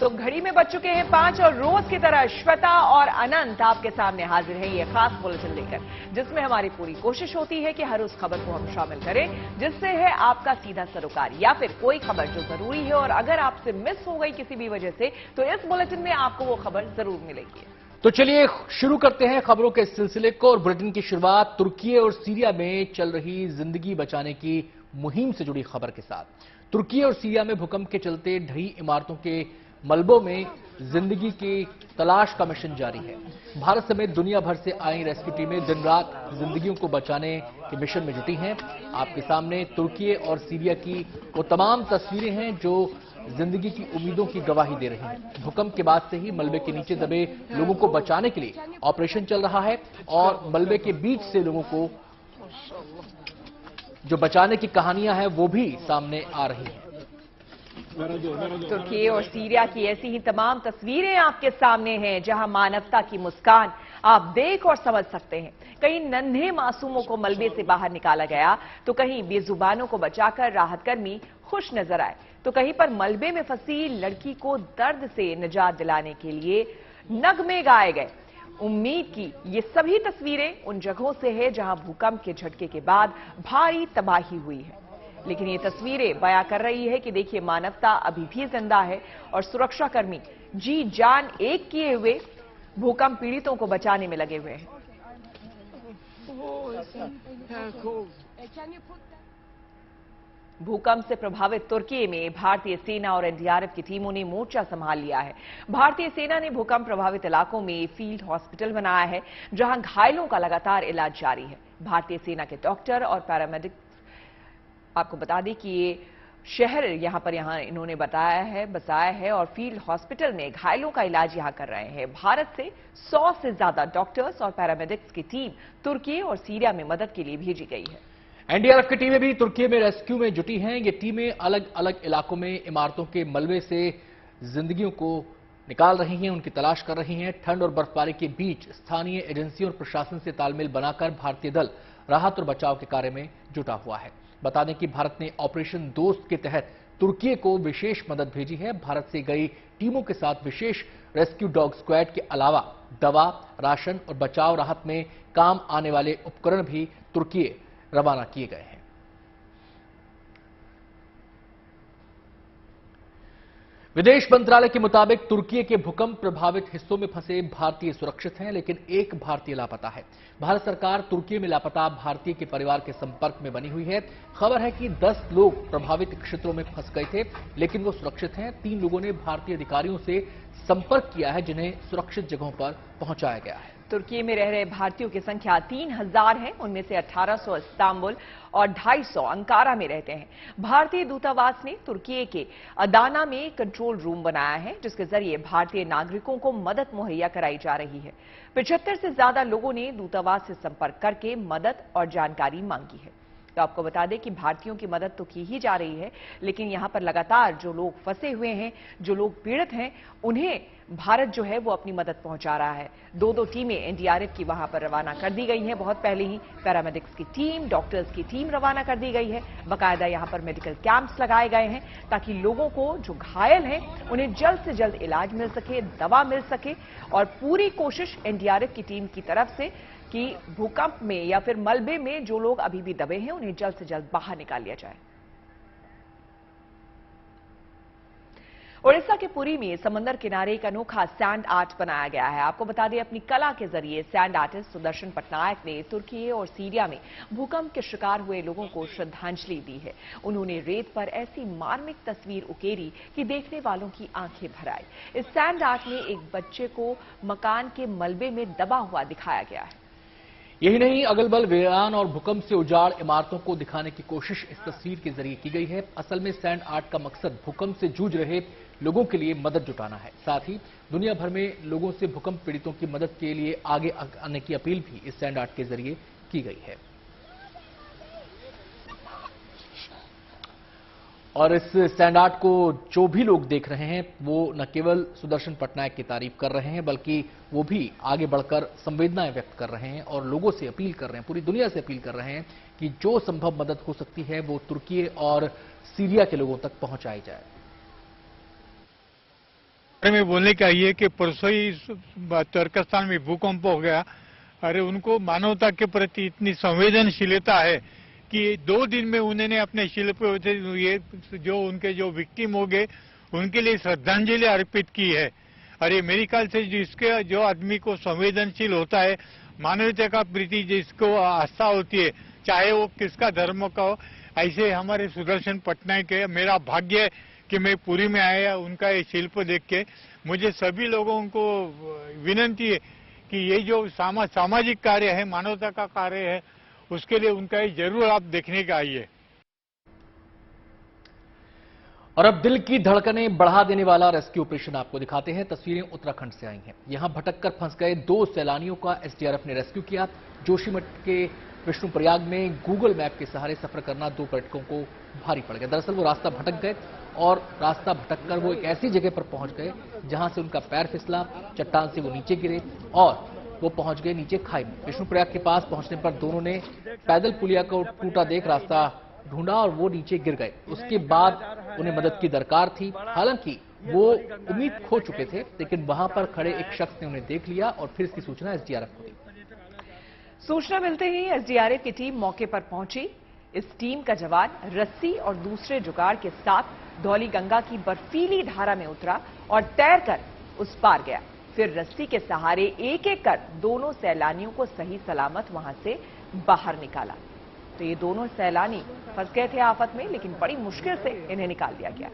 तो घड़ी में बज चुके हैं 5 और रोज की तरह श्वेता और अनंत आपके सामने हाजिर है ये खास बुलेटिन लेकर, जिसमें हमारी पूरी कोशिश होती है कि हर उस खबर को हम शामिल करें जिससे है आपका सीधा सरोकार या फिर कोई खबर जो जरूरी है और अगर आपसे मिस हो गई किसी भी वजह से तो इस बुलेटिन में आपको वो खबर जरूर मिलेगी। तो चलिए शुरू करते हैं खबरों के सिलसिले को और बुलेटिन की शुरुआत तुर्की और सीरिया में चल रही जिंदगी बचाने की मुहिम से जुड़ी खबर के साथ। तुर्की और सीरिया में भूकंप के चलते ढही इमारतों के मलबों में जिंदगी की तलाश का मिशन जारी है। भारत समेत दुनिया भर से आई रेस्क्यू टीमें दिन रात जिंदगियों को बचाने के मिशन में जुटी हैं। आपके सामने तुर्की और सीरिया की वो तमाम तस्वीरें हैं जो जिंदगी की उम्मीदों की गवाही दे रही हैं। भूकंप के बाद से ही मलबे के नीचे दबे लोगों को बचाने के लिए ऑपरेशन चल रहा है और मलबे के बीच से लोगों को जो बचाने की कहानियां हैं वो भी सामने आ रही हैं। तुर्की और सीरिया की ऐसी ही तमाम तस्वीरें आपके सामने हैं जहां मानवता की मुस्कान आप देख और समझ सकते हैं। कहीं नन्हे मासूमों को मलबे से बाहर निकाला गया तो कहीं बेजुबानों को बचाकर राहतकर्मी खुश नजर आए तो कहीं पर मलबे में फंसी लड़की को दर्द से निजात दिलाने के लिए नगमे गाए गए। उम्मीद की ये सभी तस्वीरें उन जगहों से है जहां भूकंप के झटके के बाद भारी तबाही हुई है, लेकिन ये तस्वीरें बयां कर रही है कि देखिए मानवता अभी भी जिंदा है और सुरक्षाकर्मी जी जान एक किए हुए भूकंप पीड़ितों को बचाने में लगे हुए हैं। भूकंप से प्रभावित तुर्की में भारतीय सेना और एनडीआरएफ की टीमों ने मोर्चा संभाल लिया है। भारतीय सेना ने भूकंप प्रभावित इलाकों में फील्ड हॉस्पिटल बनाया है जहां घायलों का लगातार इलाज जारी है। भारतीय सेना के डॉक्टर और पैरामेडिक आपको बता दें कि ये शहर यहां इन्होंने बसाया है और फील्ड हॉस्पिटल में घायलों का इलाज यहां कर रहे हैं। भारत से 100 से ज्यादा डॉक्टर्स और पैरामेडिक्स की टीम तुर्की और सीरिया में मदद के लिए भेजी गई है। एनडीआरएफ की टीमें भी तुर्की में रेस्क्यू में जुटी हैं। ये टीमें अलग अलग इलाकों में इमारतों के मलबे से जिंदगियों को निकाल रही हैं, उनकी तलाश कर रही हैं। ठंड और बर्फबारी के बीच स्थानीय एजेंसियों और प्रशासन से तालमेल बनाकर भारतीय दल राहत और बचाव के कार्य में जुटा हुआ है। बता दें कि भारत ने ऑपरेशन दोस्त के तहत तुर्की को विशेष मदद भेजी है। भारत से गई टीमों के साथ विशेष रेस्क्यू डॉग स्क्वाड के अलावा दवा, राशन और बचाव राहत में काम आने वाले उपकरण भी तुर्की रवाना किए गए हैं। विदेश मंत्रालय के मुताबिक तुर्की के भूकंप प्रभावित हिस्सों में फंसे भारतीय सुरक्षित हैं, लेकिन एक भारतीय लापता है। भारत सरकार तुर्की में लापता भारतीय के परिवार के संपर्क में बनी हुई है। खबर है कि 10 लोग प्रभावित क्षेत्रों में फंस गए थे, लेकिन वो सुरक्षित हैं। 3 लोगों ने भारतीय अधिकारियों से संपर्क किया है जिन्हें सुरक्षित जगहों पर पहुंचाया गया है। तुर्की में रह रहे भारतीयों की संख्या 3000 है, उनमें से 1800 इस्तांबुल और 250 अंकारा में रहते हैं। भारतीय दूतावास ने तुर्की के अदाना में कंट्रोल रूम बनाया है जिसके जरिए भारतीय नागरिकों को मदद मुहैया कराई जा रही है। 75 से ज्यादा लोगों ने दूतावास से संपर्क करके मदद और जानकारी मांगी है। तो आपको बता दें कि भारतीयों की मदद तो की ही जा रही है, लेकिन यहां पर लगातार जो लोग फंसे हुए हैं, जो लोग पीड़ित हैं, उन्हें भारत जो है वो अपनी मदद पहुंचा रहा है। 2-2 टीमें एनडीआरएफ की वहां पर रवाना कर दी गई हैं बहुत पहले ही। पैरामेडिक्स की टीम, डॉक्टर्स की टीम रवाना कर दी गई है। बाकायदा यहां पर मेडिकल कैंप्स लगाए गए हैं ताकि लोगों को जो घायल हैं उन्हें जल्द से जल्द इलाज मिल सके, दवा मिल सके और पूरी कोशिश एनडीआरएफ की टीम की तरफ से कि भूकंप में या फिर मलबे में जो लोग अभी भी दबे हैं उन्हें जल्द से जल्द बाहर निकाल लिया जाए। ओडिशा के पुरी में समंदर किनारे एक अनोखा सैंड आर्ट बनाया गया है। आपको बता दें अपनी कला के जरिए सैंड आर्टिस्ट सुदर्शन पटनायक ने तुर्की और सीरिया में भूकंप के शिकार हुए लोगों को श्रद्धांजलि दी है। उन्होंने रेत पर ऐसी मार्मिक तस्वीर उकेरी कि देखने वालों की आंखें भर आई। इस सैंड आर्ट में एक बच्चे को मकान के मलबे में दबा हुआ दिखाया गया है। यही नहीं, अगल-बगल वीरान और भूकंप से उजाड़ इमारतों को दिखाने की कोशिश इस तस्वीर के जरिए की गई है। असल में सैंड आर्ट का मकसद भूकंप से जूझ रहे लोगों के लिए मदद जुटाना है। साथ ही दुनिया भर में लोगों से भूकंप पीड़ितों की मदद के लिए आगे आने की अपील भी इस सैंड आर्ट के जरिए की गई है। और इस सैंड आर्ट को जो भी लोग देख रहे हैं वो न केवल सुदर्शन पटनायक की तारीफ कर रहे हैं बल्कि वो भी आगे बढ़कर संवेदनाएं व्यक्त कर रहे हैं और लोगों से अपील कर रहे हैं, पूरी दुनिया से अपील कर रहे हैं कि जो संभव मदद हो सकती है वो तुर्की और सीरिया के लोगों तक पहुंचाई जाए। में बोलने का ये कि परसों ही तुर्कस्तान में भूकंप हो गया। अरे उनको मानवता के प्रति इतनी संवेदनशीलता है कि 2 दिन में उन्होंने अपने शिल्प ये जो उनके जो विक्टिम हो गए उनके लिए श्रद्धांजलि अर्पित की है। अरे मेरे ख्याल से जिसके जो आदमी को संवेदनशील होता है, मानवता का प्रति जिसको आस्था होती है, चाहे वो किसका धर्म का हो, ऐसे हमारे सुदर्शन पटनायक है। मेरा भाग्य है कि मैं पुरी में आया उनका ये शिल्प देख के। मुझे सभी लोगों को विनंती है कि ये जो सामाजिक कार्य है, मानवता का कार्य है, उसके लिए उनका ये जरूर आप देखने का आइए। और अब दिल की धड़कनें बढ़ा देने वाला रेस्क्यू ऑपरेशन आपको दिखाते हैं। तस्वीरें उत्तराखंड से आई हैं। यहां भटक कर फंस गए 2 सैलानियों का एसडीआरएफ ने रेस्क्यू किया। जोशीमठ के विष्णुप्रयाग में गूगल मैप के सहारे सफर करना 2 पर्यटकों को भारी पड़ गया। दरअसल वो रास्ता भटक गए और रास्ता भटककर वो एक ऐसी जगह पर पहुंच गए जहां से उनका पैर फिसला, चट्टान से वो नीचे गिरे और वो पहुंच गए नीचे खाई में। विष्णुप्रयाग के पास पहुंचने पर दोनों ने पैदल पुलिया को टूटा देख रास्ता ढूंढा और वो नीचे गिर गए। उसके बाद उन्हें मदद की दरकार थी। हालांकि वो उम्मीद खो चुके थे, लेकिन वहां पर खड़े एक शख्स ने उन्हें देख लिया और फिर इसकी सूचना एसडीआरएफ को दी। सूचना मिलते ही एसडीआरएफ की टीम मौके पर पहुंची। इस टीम का जवान रस्सी और दूसरे जुगाड़ के साथ धौली गंगा की बर्फीली धारा में उतरा और तैरकर उस पार गया। फिर रस्सी के सहारे एक एक कर दोनों सैलानियों को सही सलामत वहां से बाहर निकाला। तो ये दोनों सैलानी फंस गए थे आफत में, लेकिन बड़ी मुश्किल से इन्हें निकाल दिया गया।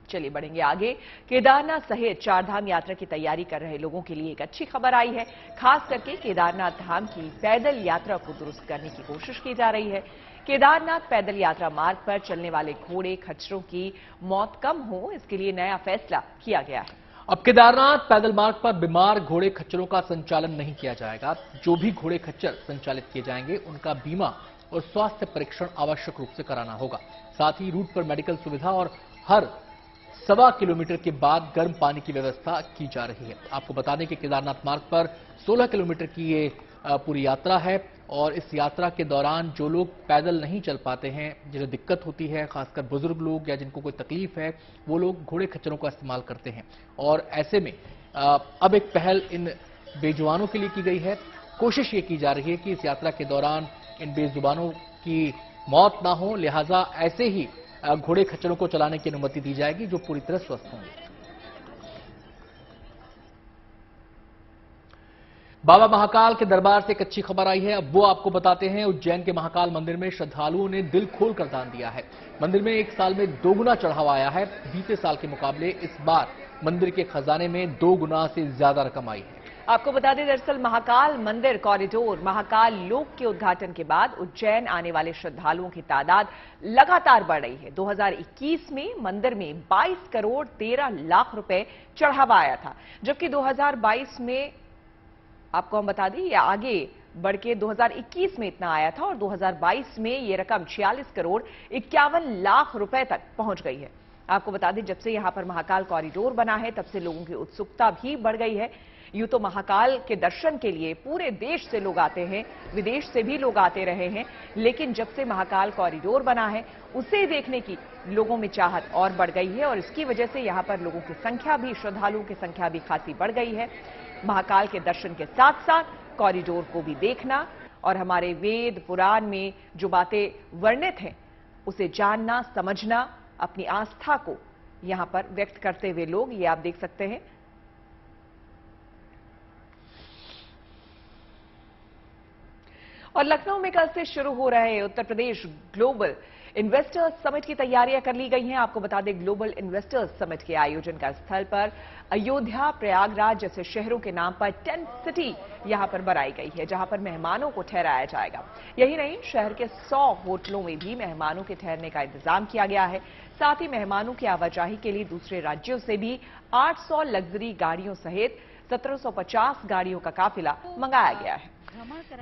चलिए बढ़ेंगे आगे। केदारनाथ सहित 4 धाम यात्रा की तैयारी कर रहे लोगों के लिए एक अच्छी खबर आई है। खास करके केदारनाथ धाम की पैदल यात्रा को दुरुस्त करने की कोशिश की जा रही है। केदारनाथ पैदल यात्रा मार्ग पर चलने वाले घोड़े खच्चरों की मौत कम हो, इसके लिए नया फैसला किया गया है। अब केदारनाथ पैदल मार्ग पर बीमार घोड़े खच्चरों का संचालन नहीं किया जाएगा। जो भी घोड़े खच्चर संचालित किए जाएंगे उनका बीमा और स्वास्थ्य परीक्षण आवश्यक रूप से कराना होगा। साथ ही रूट पर मेडिकल सुविधा और हर 1.25 किलोमीटर के बाद गर्म पानी की व्यवस्था की जा रही है। आपको बता दें कि केदारनाथ मार्ग पर 16 किलोमीटर की ये पूरी यात्रा है और इस यात्रा के दौरान जो लोग पैदल नहीं चल पाते हैं, जिन्हें दिक्कत होती है, खासकर बुजुर्ग लोग या जिनको कोई तकलीफ है, वो लोग घोड़े खच्चरों का इस्तेमाल करते हैं। और ऐसे में अब एक पहल इन बेजुबानों के लिए की गई है। कोशिश ये की जा रही है कि इस यात्रा के दौरान इन बेजुबानों की मौत ना हो, लिहाजा ऐसे ही घोड़े खच्चरों को चलाने की अनुमति दी जाएगी जो पूरी तरह स्वस्थ होंगे। बाबा महाकाल के दरबार से एक अच्छी खबर आई है, अब वो आपको बताते हैं। उज्जैन के महाकाल मंदिर में श्रद्धालुओं ने दिल खोलकर दान दिया है। मंदिर में एक साल में 2 गुना चढ़ावा आया है। बीते साल के मुकाबले इस बार मंदिर के खजाने में 2 गुना से ज्यादा रकम आई है। आपको बता दें, दरअसल महाकाल मंदिर कॉरिडोर महाकाल लोक के उद्घाटन के बाद उज्जैन आने वाले श्रद्धालुओं की तादाद लगातार बढ़ रही है। 2021 में मंदिर में 22 करोड़ 13 लाख रुपए चढ़ावा आया था, जबकि 2022 में आपको हम बता दें ये आगे बढ़ के 2021 में इतना आया था और 2022 में ये रकम 46 करोड़ 51 लाख रुपए तक पहुंच गई है। आपको बता दें, जब से यहां पर महाकाल कॉरिडोर बना है तब से लोगों की उत्सुकता भी बढ़ गई है। यूं तो महाकाल के दर्शन के लिए पूरे देश से लोग आते हैं, विदेश से भी लोग आते रहे हैं, लेकिन जब से महाकाल कॉरिडोर बना है उसे देखने की लोगों में चाहत और बढ़ गई है और इसकी वजह से यहां पर लोगों की संख्या भी, श्रद्धालुओं की संख्या भी खासी बढ़ गई है। महाकाल के दर्शन के साथ साथ कॉरिडोर को भी देखना और हमारे वेद पुराण में जो बातें वर्णित हैं उसे जानना, समझना, अपनी आस्था को यहां पर व्यक्त करते हुए लोग, ये आप देख सकते हैं। और लखनऊ में कल से शुरू हो रहे Uttar Pradesh global investors summit की तैयारियां कर ली गई हैं। आपको बता दें, ग्लोबल इन्वेस्टर्स समिट के आयोजन का स्थल पर अयोध्या, प्रयागराज जैसे शहरों के नाम पर टेंट सिटी यहां पर बनाई गई है, जहां पर मेहमानों को ठहराया जाएगा। यही नहीं, शहर के 100 होटलों में भी मेहमानों के ठहरने का इंतजाम किया गया है। साथ ही मेहमानों की आवाजाही के लिए दूसरे राज्यों से भी 800 लग्जरी गाड़ियों सहित 1750 गाड़ियों का काफिला मंगाया गया है।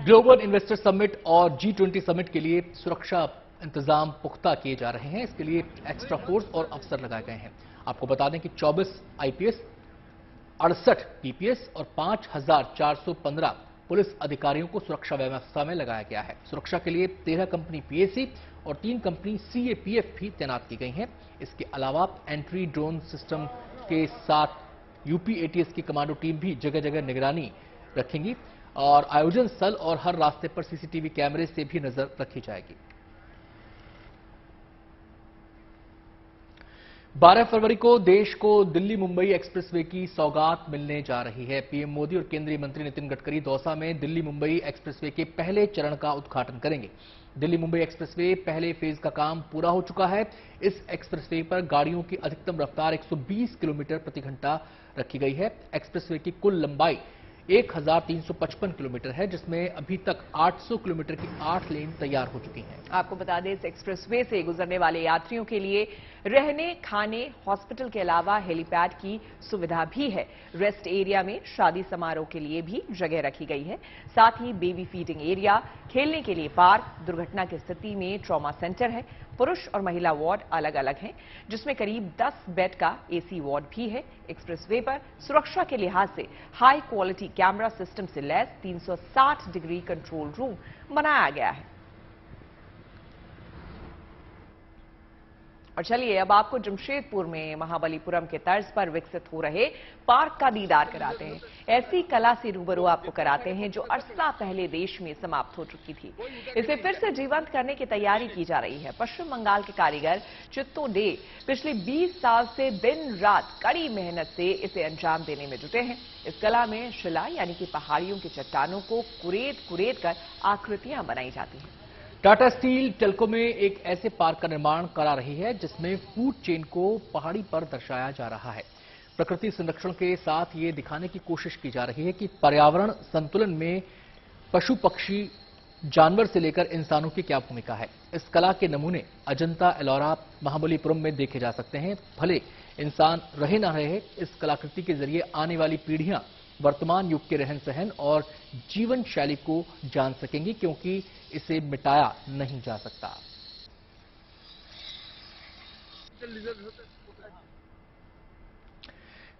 ग्लोबल इन्वेस्टर समिट और G20 समिट के लिए सुरक्षा इंतजाम पुख्ता किए जा रहे हैं। इसके लिए एक्स्ट्रा फोर्स और अफसर लगाए गए हैं। आपको बता दें कि 24 आईपीएस, 68 पीपीएस और 5415 पुलिस अधिकारियों को सुरक्षा व्यवस्था में लगाया गया है। सुरक्षा के लिए 13 कंपनी पीएसी और 3 कंपनी सीएपीएफ भी तैनात की गई हैं। इसके अलावा एंट्री ड्रोन सिस्टम के साथ यूपी एटीएस की कमांडो टीम भी जगह जगह निगरानी रखेंगी और आयोजन स्थल और हर रास्ते पर सीसीटीवी कैमरे से भी नजर रखी जाएगी। 12 फरवरी को देश को दिल्ली मुंबई एक्सप्रेसवे की सौगात मिलने जा रही है। पीएम मोदी और केंद्रीय मंत्री नितिन गडकरी दौसा में दिल्ली मुंबई एक्सप्रेसवे के पहले चरण का उद्घाटन करेंगे। दिल्ली मुंबई एक्सप्रेसवे पहले फेज का काम पूरा हो चुका है। इस एक्सप्रेसवे पर गाड़ियों की अधिकतम रफ्तार 120 किलोमीटर प्रति घंटा रखी गई है। एक्सप्रेसवे की कुल लंबाई 1355 किलोमीटर है, जिसमें अभी तक 800 किलोमीटर की 8 लेन तैयार हो चुकी हैं। आपको बता दें, इस एक्सप्रेसवे से गुजरने वाले यात्रियों के लिए रहने, खाने, हॉस्पिटल के अलावा हेलीपैड की सुविधा भी है। रेस्ट एरिया में शादी समारोह के लिए भी जगह रखी गई है। साथ ही बेबी फीडिंग एरिया, खेलने के लिए पार्क, दुर्घटना की स्थिति में ट्रॉमा सेंटर है। पुरुष और महिला वार्ड अलग अलग हैं, जिसमें करीब 10 बेड का एसी वार्ड भी है। एक्सप्रेसवे पर सुरक्षा के लिहाज से हाई क्वालिटी कैमरा सिस्टम से लैस 360 डिग्री कंट्रोल रूम बनाया गया है। और चलिए अब आपको जमशेदपुर में महाबलीपुरम के तर्ज पर विकसित हो रहे पार्क का दीदार कराते हैं। ऐसी कला से रूबरू आपको कराते हैं जो अरसा पहले देश में समाप्त हो चुकी थी। इसे फिर से जीवंत करने की तैयारी की जा रही है। पश्चिम बंगाल के कारीगर चित्तो डे पिछले 20 साल से दिन रात कड़ी मेहनत से इसे अंजाम देने में जुटे हैं। इस कला में शिला यानी कि पहाड़ियों की चट्टानों को कुरेद कर आकृतियां बनाई जाती हैं। टाटा स्टील टेल्को में एक ऐसे पार्क का निर्माण करा रही है जिसमें फूड चेन को पहाड़ी पर दर्शाया जा रहा है। प्रकृति संरक्षण के साथ ये दिखाने की कोशिश की जा रही है कि पर्यावरण संतुलन में पशु पक्षी जानवर से लेकर इंसानों की क्या भूमिका है। इस कला के नमूने अजंता, एलोरा, महाबलीपुरम में देखे जा सकते हैं। भले इंसान रहे ना रहे, इस कलाकृति के जरिए आने वाली पीढ़ियां वर्तमान युग के रहन सहन और जीवन शैली को जान सकेंगी, क्योंकि इसे मिटाया नहीं जा सकता।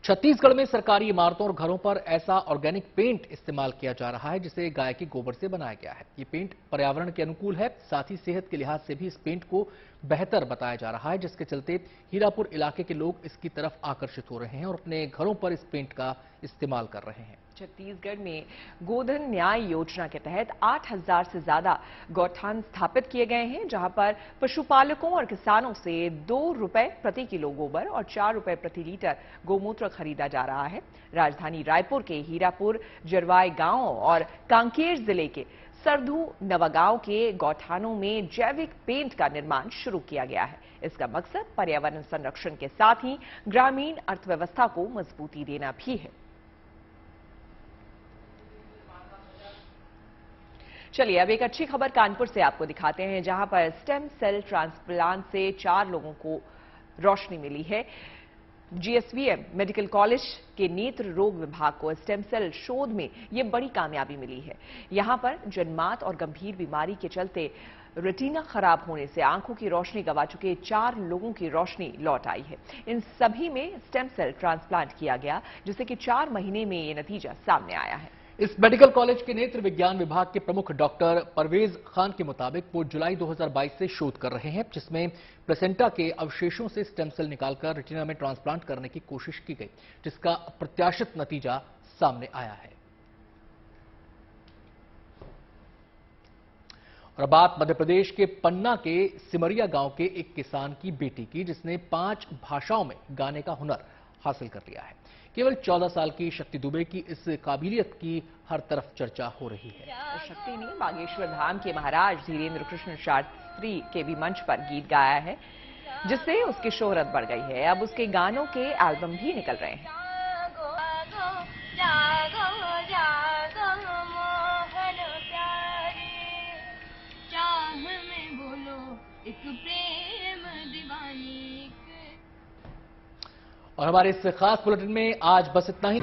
छत्तीसगढ़ में सरकारी इमारतों और घरों पर ऐसा ऑर्गेनिक पेंट इस्तेमाल किया जा रहा है जिसे गाय के गोबर से बनाया गया है। ये पेंट पर्यावरण के अनुकूल है, साथ ही सेहत के लिहाज से भी इस पेंट को बेहतर बताया जा रहा है, जिसके चलते हीरापुर इलाके के लोग इसकी तरफ आकर्षित हो रहे हैं और अपने घरों पर इस पेंट का इस्तेमाल कर रहे हैं। छत्तीसगढ़ में गोधन न्याय योजना के तहत 8000 से ज्यादा गौठान स्थापित किए गए हैं, जहां पर पशुपालकों और किसानों से 2 रुपए प्रति किलो गोबर और 4 रुपए प्रति लीटर गोमूत्र खरीदा जा रहा है। राजधानी रायपुर के हीरापुर, जरवाई गांव और कांकेर जिले के सरधू नवागांव के गौठानों में जैविक पेंट का निर्माण शुरू किया गया है। इसका मकसद पर्यावरण संरक्षण के साथ ही ग्रामीण अर्थव्यवस्था को मजबूती देना भी है। चलिए अब एक अच्छी खबर कानपुर से आपको दिखाते हैं, जहां पर स्टेम सेल ट्रांसप्लांट से 4 लोगों को रोशनी मिली है। जीएसवीएम मेडिकल कॉलेज के नेत्र रोग विभाग को स्टेम सेल शोध में यह बड़ी कामयाबी मिली है। यहां पर जन्मात और गंभीर बीमारी के चलते रेटिना खराब होने से आंखों की रोशनी गंवा चुके 4 लोगों की रोशनी लौट आई है। इन सभी में स्टेम सेल ट्रांसप्लांट किया गया, जिससे कि 4 महीने में ये नतीजा सामने आया है। इस मेडिकल कॉलेज के नेत्र विज्ञान विभाग के प्रमुख डॉक्टर परवेज खान के मुताबिक वो जुलाई 2022 से शोध कर रहे हैं, जिसमें प्लेसेंटा के अवशेषों से स्टेम सेल निकालकर रेटिना में ट्रांसप्लांट करने की कोशिश की गई, जिसका अप्रत्याशित नतीजा सामने आया है। और अब बात मध्य प्रदेश के पन्ना के सिमरिया गांव के एक किसान की बेटी की, जिसने 5 भाषाओं में गाने का हुनर हासिल कर लिया है। केवल 14 साल की शक्ति दुबे की इस काबिलियत की हर तरफ चर्चा हो रही है। शक्ति ने बागेश्वर धाम के महाराज धीरेन्द्र कृष्ण शास्त्री के भी मंच पर गीत गाया है, जिससे उसकी शोहरत बढ़ गई है। अब उसके गानों के एल्बम भी निकल रहे हैं। और हमारे इस खास बुलेटिन में आज बस इतना ही।